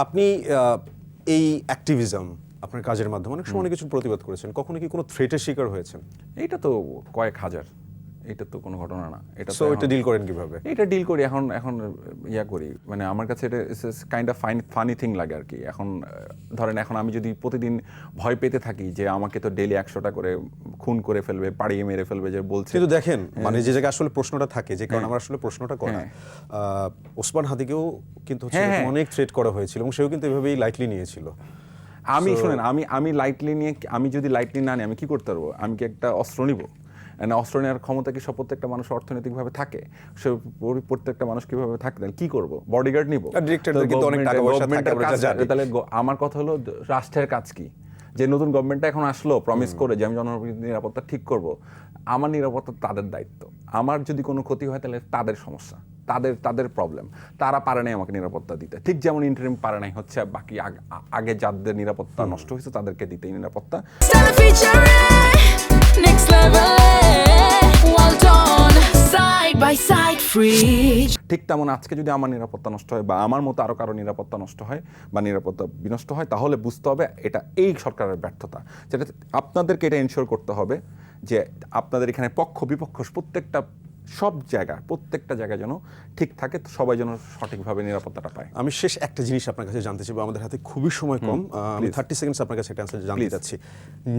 আপনি এই অ্যাক্টিভিজম আপনার কাজের মাধ্যমে অনেক সময় অনেক কিছু প্রতিবাদ করেছেন, কখনো কি কোনো থ্রেটের শিকার হয়েছেন? এইটা তো কয়েক হাজার, এটা তো কোনো ঘটনা না। সো এটা ডিল করেন কিভাবে? এটা ডিল করি এখন ইয়া করি, মানে আমার কাছে এটা কাইন্ড অফ ফানি থিং লাগে আর কি। এখন ধরেন এখন আমি যদি প্রতিদিন ভয় পেতে থাকি যে আমাকে তো ডেইলি 100টা করে খুন করে ফেলবে, পাড়িয়ে মেরে ফেলবে যে বলছে, কিন্তু দেখেন মানে যে জায়গায় আসলে প্রশ্নটা থাকে, যে কারণে আমার আসলে প্রশ্নটা করা, ওসমান হাদিকেও কিন্তু হচ্ছে এরকম অনেক থ্রেট করা হয়েছিল এবং সেও কিন্তু এভাবেই লাইটলি নিয়েছিল। আমি শুনেন, আমি লাইটলি নিয়ে, আমি যদি লাইটলি না নিই আমি কি করতে পারবো? আমি কি একটা অস্ত্র নিব? অস্ত্র নেওয়ার ক্ষমতা কি সব প্রত্যেকটা মানুষ অর্থনৈতিকভাবে থাকে? সে প্রত্যেকটা মানুষ কিভাবে থাকে? তাহলে কি করবো? বডিগার্ড নিব? তাহলে আমার কথা হলো রাষ্ট্রের কাজ কি? যে নতুন গভর্নমেন্টটা এখন আসলো প্রমিস করে যে আমি জনগণের নিরাপত্তা ঠিক করব, আমার নিরাপত্তা তাদের দায়িত্ব। আমার যদি কোনো ক্ষতি হয় তাহলে তাদের সমস্যা, তাদের প্রবলেম। তারা পারে নাই আমাকে নিরাপত্তা দিতে, ঠিক যেমন ইন্টারিম পারে নাই হচ্ছে বাকি আগে যাদের নিরাপত্তা নষ্ট হয়েছে তাদেরকে দিতে নিরাপত্তা। ঠিক তেমন আজকে যদি আমার নিরাপত্তা নষ্ট হয় বা আমার মতো আরো কারো নিরাপত্তা নষ্ট হয় বা নিরাপত্তা বিনষ্ট হয়, তাহলে বুঝতে হবে এটা এই সরকারের ব্যর্থতা। যেটা আপনাদেরকে এটা এনশিওর করতে হবে যে আপনাদের এখানে পক্ষ বিপক্ষ প্রত্যেকটা জায়গায় যেন ঠিক থাকে, সবাই যেন সঠিকভাবে নিরাপত্তাটা পায়। আমি শেষ একটা জিনিস আপনার কাছে জানতে চাইবো, আমাদের হাতে খুবই সময় কম, আমি 30 সেকেন্ডস আপনার কাছে একটা অ্যানসার জানতে চাচ্ছি।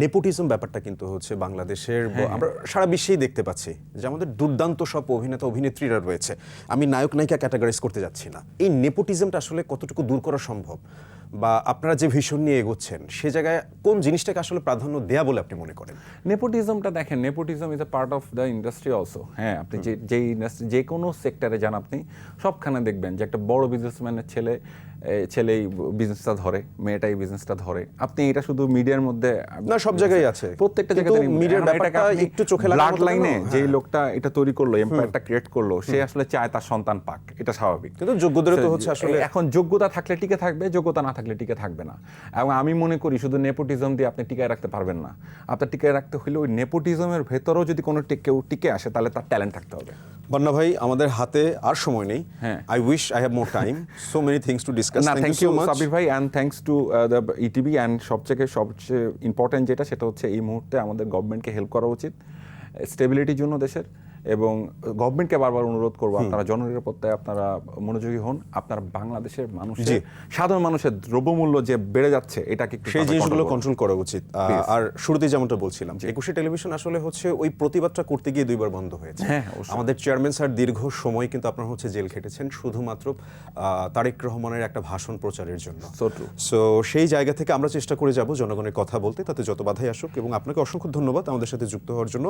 নেপোটিজম ব্যাপারটা কিন্তু হচ্ছে বাংলাদেশের, আমরা সারা বিশ্বেই দেখতে পাচ্ছি যে আমাদের দুর্দান্ত সব অভিনেতা অভিনেত্রীরা রয়েছে, আমি নায়ক নায়িকা ক্যাটাগরাইজ করতে যাচ্ছি না। এই নেপোটিজমটা আসলে কতটুকু দূর করা সম্ভব, বা আপনারা যে ভিশন নিয়ে এগোচ্ছেন সে জায়গায় কোন জিনিসটাকে আসলে প্রাধান্য দেয়া বলে আপনি মনে করেন? নেপোটিজমটা দেখেন, nepotism is a part of the industry also. হ্যাঁ, আপনি যে ইন্ডাস্ট্রি যে কোনো সেক্টরে যান আপনি সবখানে দেখবেন যে একটা বড় বিজনেসম্যানের ছেলেই বিজনেসটা ধরে, মেয়েটাই বিজনেসটা ধরে। আপনি এটা শুধু মিডিয়ার মধ্যে না, সব জায়গায় আছে, প্রত্যেকটা জায়গায় মিডিয়ার ব্যাপারটা একটু চোখে লাগার ব্লাড লাইনে যেই লোকটা এটা তৈরি করলো, এম্পায়ারটা ক্রিয়েট করলো, সে আসলে চায় তার সন্তান পাক, এটা স্বাভাবিক। কিন্তু যোগ্যদেরও তো হচ্ছে আসলে, এখন যোগ্যতা থাকলে টিকে থাকবে, যোগ্যতা না থাকলে টিকে থাকবে না। এবং আমি মনে করি শুধু নেপোটিজম দিয়ে আপনি টিকায় রাখতে পারবেন না। আপনার টিকায় রাখতে হলে ওই নেপোটিজমের ভেতরেও যদি কোনো কেউ টিকে আসে তাহলে তার ট্যালেন্ট থাকতে হবে। বন্যা ভাই, আমাদের হাতে আর সময় নেই। I wish I have more time, so many things to discuss. Thank you Sabir ভাই, and thanks to the ETV. And সবচেয়ে ইম্পর্টেন্ট যেটা, সেটা হচ্ছে এই মুহূর্তে আমাদের গভর্নমেন্টকে হেল্প করা উচিত স্টেবিলিটির জন্য দেশের। এবং গভর্নমেন্টকে বারবার অনুরোধ করবো আপনারা জননিরাপত্তায় আপনারা মনোযোগী হন। আপনারা বাংলাদেশের মানুষের, সাধারণ মানুষের দ্রব্যমূল্য যে বেড়ে যাচ্ছে এটাকে সেই জিনিসগুলো কন্ট্রোল করা উচিত। আর শুরুতেই যেমনটা বলছিলাম, একুশে টেলিভিশন আসলে হচ্ছে ওই প্রতিবাদটা করতে গিয়ে 2বার বন্ধ হয়েছে। আমাদের চেয়ারম্যান স্যার দীর্ঘ সময় কিন্তু আপনারা হচ্ছে জেল খেটেছেন শুধুমাত্র তারেক রহমানের একটা ভাষণ প্রচারের জন্য। সো সেই জায়গা থেকে আমরা চেষ্টা করে যাব জনগণের কথা বলতে, তাতে যত বাধাই আসুক। এবং আপনাকে অসংখ্য ধন্যবাদ আমাদের সাথে যুক্ত হওয়ার জন্য।